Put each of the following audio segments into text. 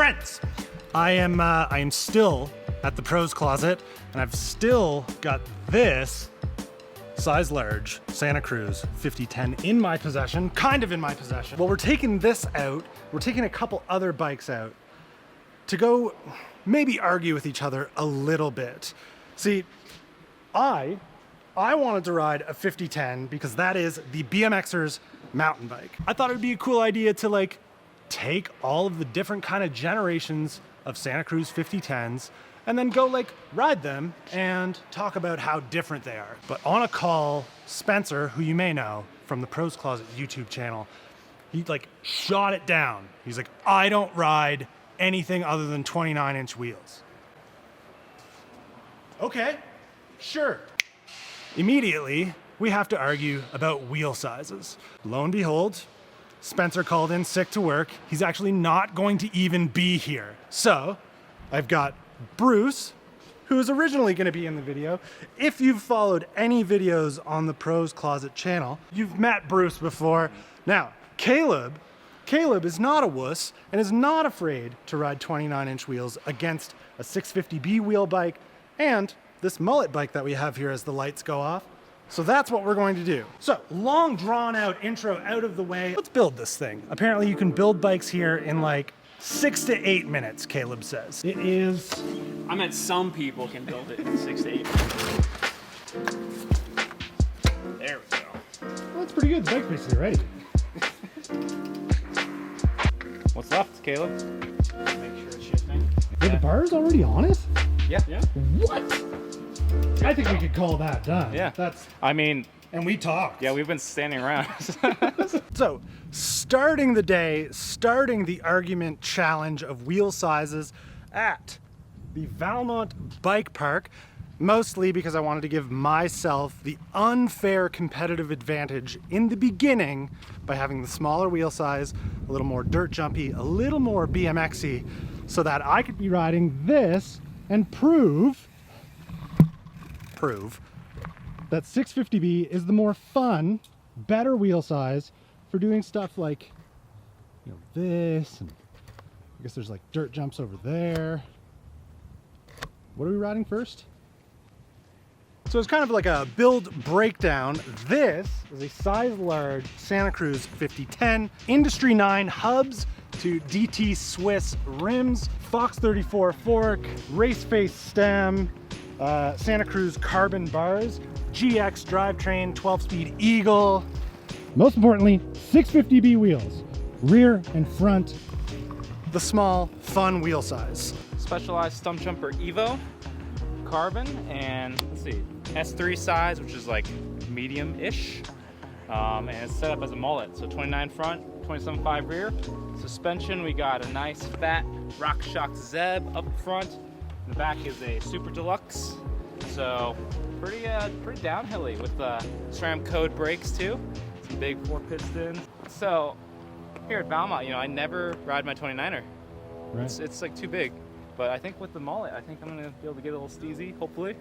friends, I am still at the pros closet, and I've still got this size large Santa Cruz 5010 in my possession, kind of in my possession. Well, we're taking this out. We're taking a couple other bikes out to go maybe argue with each other a little bit. See, I wanted to ride a 5010 because that is the BMXer's mountain bike. I thought it would be a cool idea to like take all of the different kind of generations of Santa Cruz 5010s and then go like ride them and talk about how different they are. But on a call, Spencer, who you may know from the Pros Closet YouTube channel, he like shot it down. He's like, I don't ride anything other than 29-inch wheels. Okay, sure. Immediately, we have to argue about wheel sizes. Lo and behold, Spencer called in sick to work. He's actually not going to even be here. So I've got Bruce, who was originally going to be in the video. If you've followed any videos on the Pros Closet channel, you've met Bruce before. Now, Caleb is not a wuss and is not afraid to ride 29-inch wheels against a 650B wheel bike and this Mullet bike that we have here as the lights go off. So that's what we're going to do. So, long drawn out intro out of the way. Let's build this thing. Apparently you can build bikes here in like 6 to 8 minutes, Caleb says. It is... I meant some people can build it in 6 to 8 minutes. There we go. Well, that's pretty good. The bike's basically ready. What's left, Caleb? Make sure it's shifting. Are the bars already on it? Yeah. What? I think we could call that done. Yeah. That's... I mean... And we talked. Yeah, we've been standing around. So, starting the day, starting the argument challenge of wheel sizes at the Valmont Bike Park, mostly because I wanted to give myself the unfair competitive advantage in the beginning by having the smaller wheel size, a little more dirt jumpy, a little more BMX-y, so that I could be riding this and prove that 650B is the more fun, better wheel size for doing stuff like, you know, this, and I guess there's like dirt jumps over there. What are we riding first? So it's kind of like a build breakdown. This is a size large Santa Cruz 5010, Industry 9 hubs to DT Swiss rims, Fox 34 fork, race face stem, Santa Cruz carbon bars, GX drivetrain, 12-speed Eagle. Most importantly, 650B wheels, rear and front. The small, fun wheel size. Specialized stump jumper Evo, carbon, and let's see, S3 size, which is like medium-ish. And it's set up as a mullet, so 29 front, 27.5 rear. Suspension, we got a nice fat RockShox Zeb up front. The back is a Super Deluxe, so pretty downhilly with SRAM code brakes too. Some big 4-piston. So here at Valmont, you know, I never ride my 29er. Right. It's like too big, but I think with the Mullet, I think I'm gonna be able to get a little steezy, hopefully.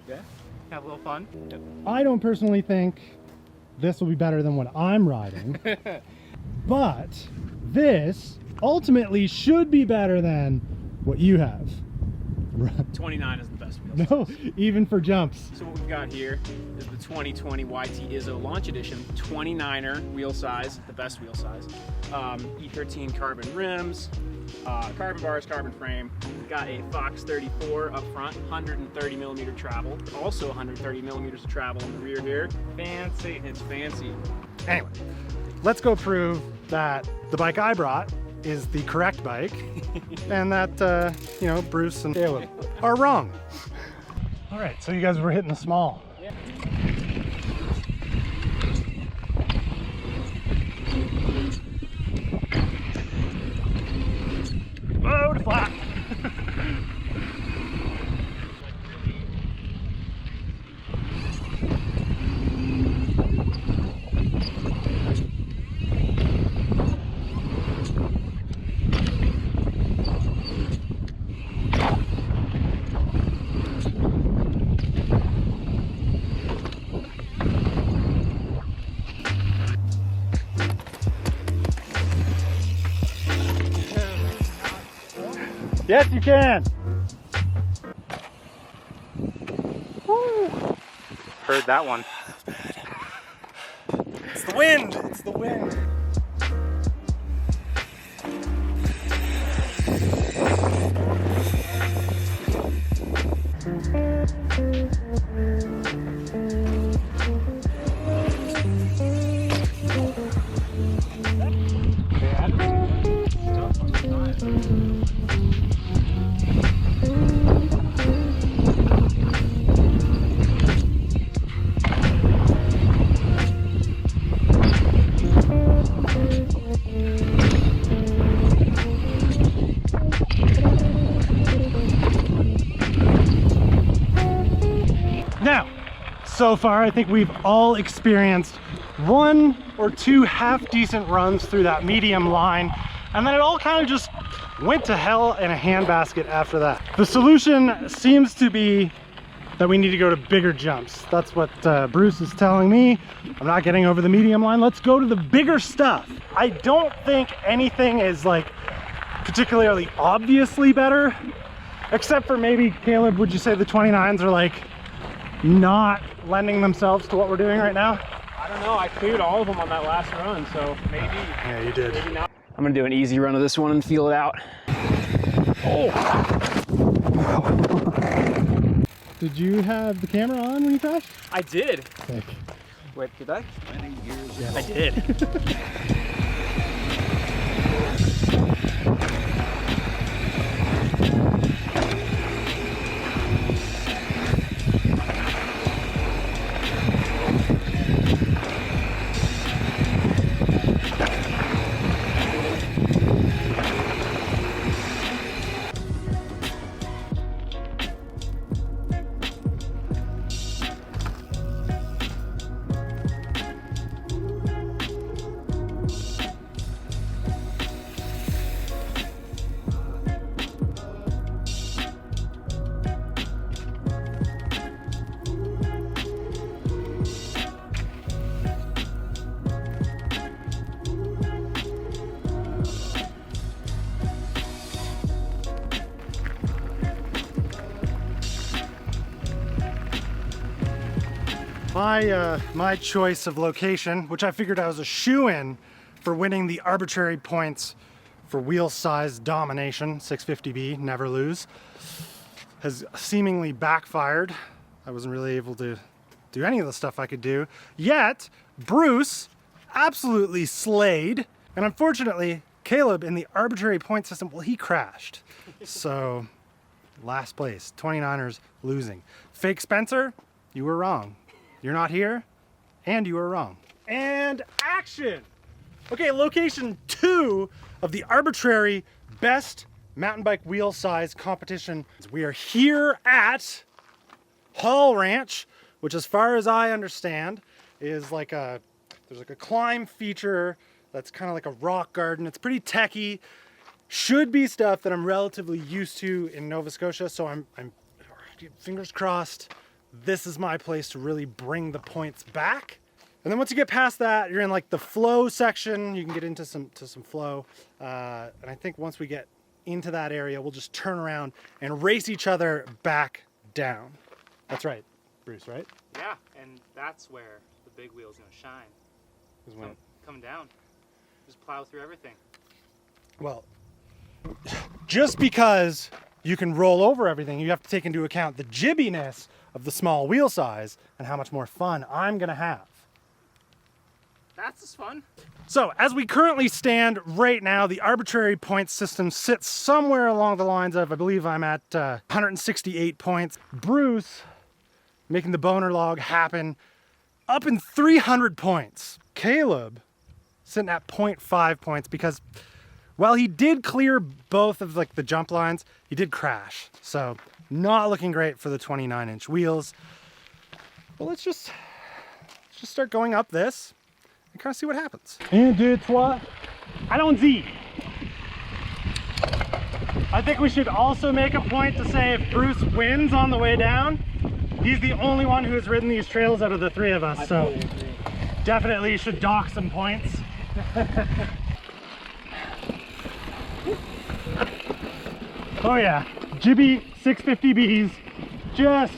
Yeah, have a little fun. Yep. I don't personally think this will be better than what I'm riding, but this ultimately should be better than what you have. 29 is the best wheel No, size. even for jumps. So what we've got here is the 2020 YT Izzo Launch Edition 29er wheel size, the best wheel size. E13 carbon rims, carbon bars, carbon frame. We've got a Fox 34 up front, 130 millimeter travel. Also 130 millimeters of travel in the rear here. Fancy, it's fancy. Anyway, let's go prove that the bike I brought is the correct bike and that, you know, Bruce and Caleb are wrong. All right, so you guys were hitting the small. Yeah. Whoa, to flat. Yes, you can. Woo. Heard that one. It's the wind. It's the wind. Now, so far, I think we've all experienced one or two half-decent runs through that medium line, and then it all kind of just went to hell in a handbasket after that. The solution seems to be that we need to go to bigger jumps. That's what Bruce is telling me. I'm not getting over the medium line. Let's go to the bigger stuff. I don't think anything is like particularly obviously better, except for maybe, Caleb, would you say the 29s are like not lending themselves to what we're doing right now? I don't know, I cleared all of them on that last run, so maybe. Yeah, you did. Maybe not. I'm gonna do an easy run of this one and feel it out. Oh! Did you have the camera on when you crashed? I did. Sick. Wait, did I? Yeah. I did. My choice of location, which I figured I was a shoo-in for winning the arbitrary points for wheel size domination, 650B, never lose, has seemingly backfired. I wasn't really able to do any of the stuff I could do. Yet, Bruce absolutely slayed. And unfortunately, Caleb in the arbitrary point system, well, he crashed. So, last place, 29ers losing. Fake Spencer, you were wrong. You're not here, and you were wrong. And action! Okay, location 2 of the arbitrary best mountain bike wheel size competition. We are here at Hall Ranch, which as far as I understand is like there's like a climb feature that's kind of like a rock garden. It's pretty techy. Should be stuff that I'm relatively used to in Nova Scotia, so I'm fingers crossed. This is my place to really bring the points back. And then once you get past that, you're in like the flow section. You can get into some flow. And I think once we get into that area, we'll just turn around and race each other back down. That's right, Bruce, right? Yeah, and that's where the big wheel's gonna shine. Come down. Just plow through everything. Well, just because you can roll over everything, you have to take into account the jibbiness of the small wheel size and how much more fun I'm gonna have. That's just fun. So as we currently stand right now, the arbitrary points system sits somewhere along the lines of, I believe I'm at 168 points. Bruce making the boner log happen up in 300 points. Caleb sitting at 0.5 points because while he did clear both of like the jump lines, he did crash. So not looking great for the 29-inch wheels. Well, let's just start going up this and kind of see what happens. 1, 2, 3. Allons-y. I think we should also make a point to say if Bruce wins on the way down, he's the only one who has ridden these trails out of the three of us. So definitely should dock some points. Oh yeah, Jibby 650Bs just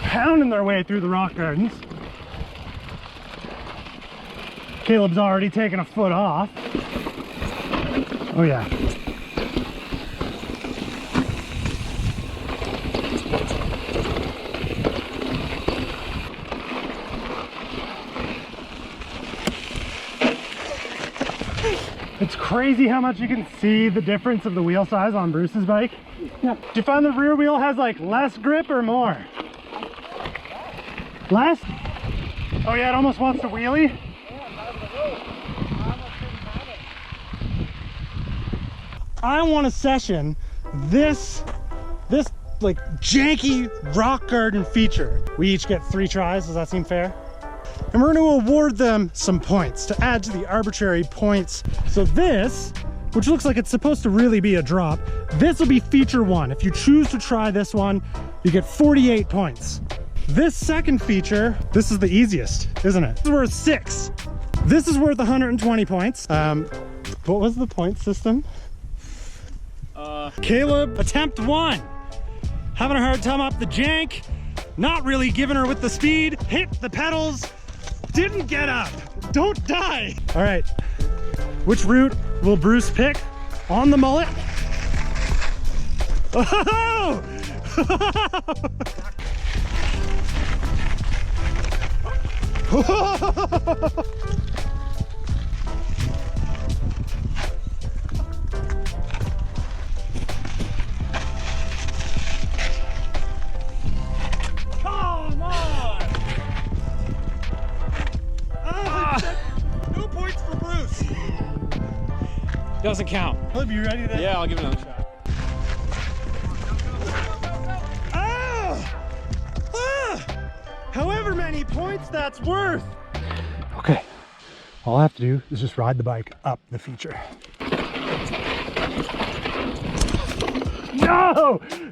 pounding their way through the rock gardens. Caleb's already taken a foot off. Oh yeah. It's crazy how much you can see the difference of the wheel size on Bruce's bike. Yeah. Do you find the rear wheel has like less grip or more? Less? Oh yeah, it almost wants to wheelie. I want to session this like janky rock garden feature. We each get 3 tries, does that seem fair? And we're going to award them some points to add to the arbitrary points. So this, which looks like it's supposed to really be a drop, this will be feature 1. If you choose to try this one, you get 48 points. This second feature, this is the easiest, isn't it? This is worth 6. This is worth 120 points. What was the point system? Caleb, attempt 1. Having a hard time up the jank, not really giving her with the speed, hit the pedals, didn't get up. Don't die. All right, which route will Bruce pick on the mullet? Oh! Come on! No points for Bruce. Doesn't count. Caleb, you ready then? Yeah, I'll give it another shot. However many points that's worth. Okay, all I have to do is just ride the bike up the feature.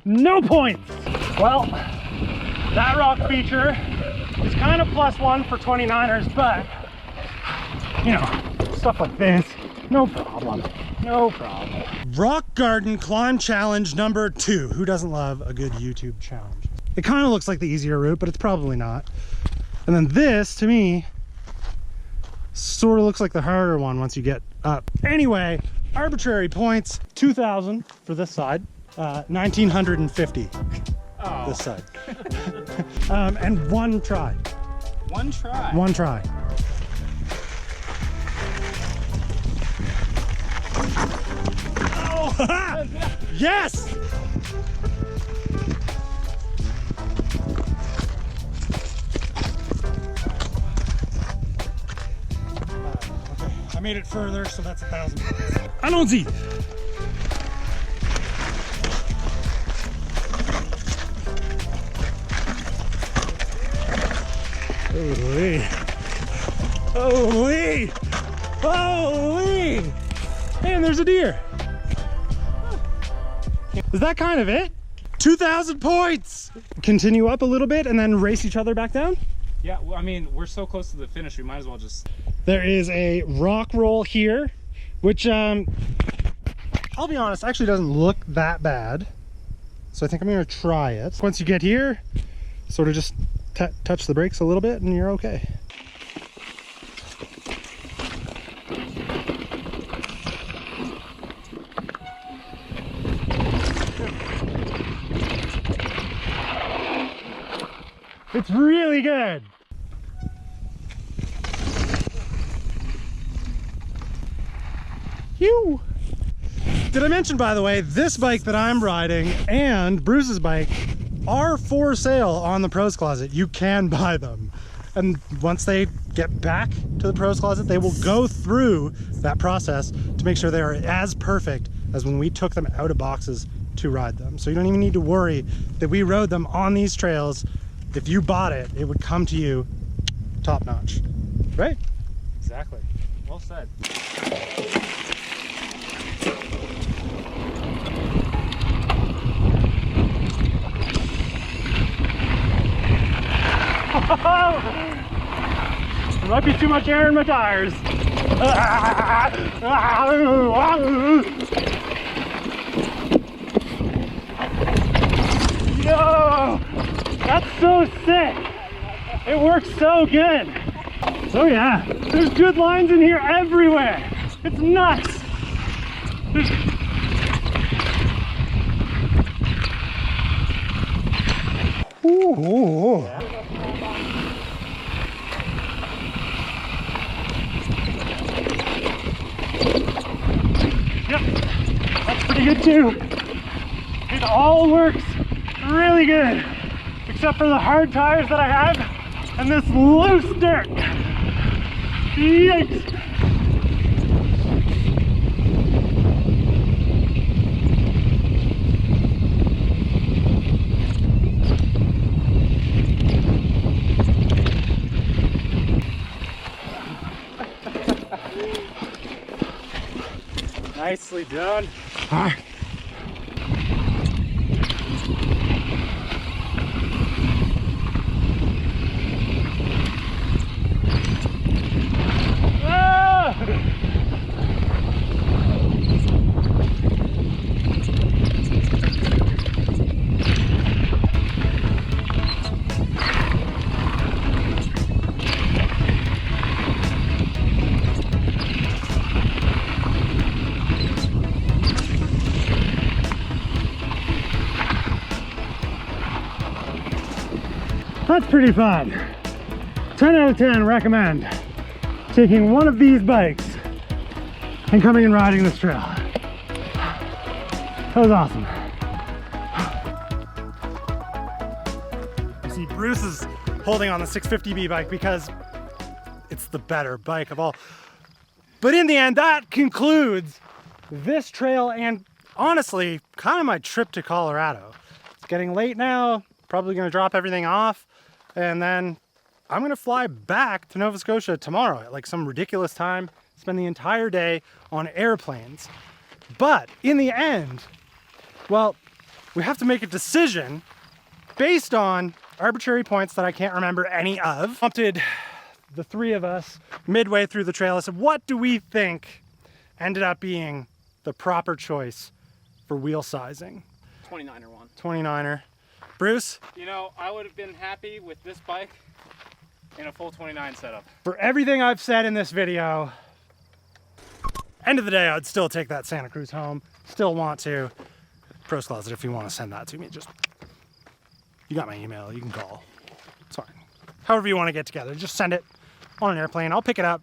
No points. Well, that rock feature is kind of +1 for 29ers, but you know, stuff like this, no problem. No problem. Rock Garden Climb Challenge number 2. Who doesn't love a good YouTube challenge? It kind of looks like the easier route, but it's probably not. And then this, to me, sort of looks like the harder one once you get up. Anyway, arbitrary points, 2,000 for this side, 1,950 this side. And 1 try. 1 try? 1 try. Oh, yes! I made it further, so that's 1,000. Allons-y! Holy! Holy! Holy! And there's a deer. Is that kind of it? 2,000 points! Continue up a little bit and then race each other back down? Yeah, well, I mean, we're so close to the finish, we might as well just... There is a rock roll here, which, I'll be honest, actually doesn't look that bad. So I think I'm gonna try it. Once you get here, sort of just touch the brakes a little bit and you're okay. It's really good. Phew. Did I mention, by the way, this bike that I'm riding and Bruce's bike are for sale on the Pros Closet. You can buy them. And once they get back to the Pros Closet, they will go through that process to make sure they are as perfect as when we took them out of boxes to ride them. So you don't even need to worry that we rode them on these trails. If you bought it, it would come to you top notch, right? Exactly. Well said. There might be too much air in my tires. That's so sick. It works so good. Oh yeah, there's good lines in here everywhere. It's nuts. Ooh. Yep, that's pretty good too. It all works really good, except for the hard tires that I have and this loose dirt. Yikes. Nicely done. All right. That's pretty fun. 10 out of 10 recommend taking one of these bikes and coming and riding this trail. That was awesome. You see, Bruce is holding on the 650B bike because it's the better bike of all. But in the end, that concludes this trail and honestly, kind of my trip to Colorado. It's getting late now, probably gonna drop everything off. And then I'm gonna fly back to Nova Scotia tomorrow at like some ridiculous time, spend the entire day on airplanes. But in the end, well, we have to make a decision based on arbitrary points that I can't remember any of. Prompted the three of us midway through the trail. I said, what do we think ended up being the proper choice for wheel sizing? 29er one. 29er. Bruce? You know, I would have been happy with this bike in a full 29 setup. For everything I've said in this video, end of the day, I'd still take that Santa Cruz home. Still want to. Pros Closet, if you want to send that to me, just, you got my email, you can call. It's fine. However you want to get together, just send it on an airplane. I'll pick it up.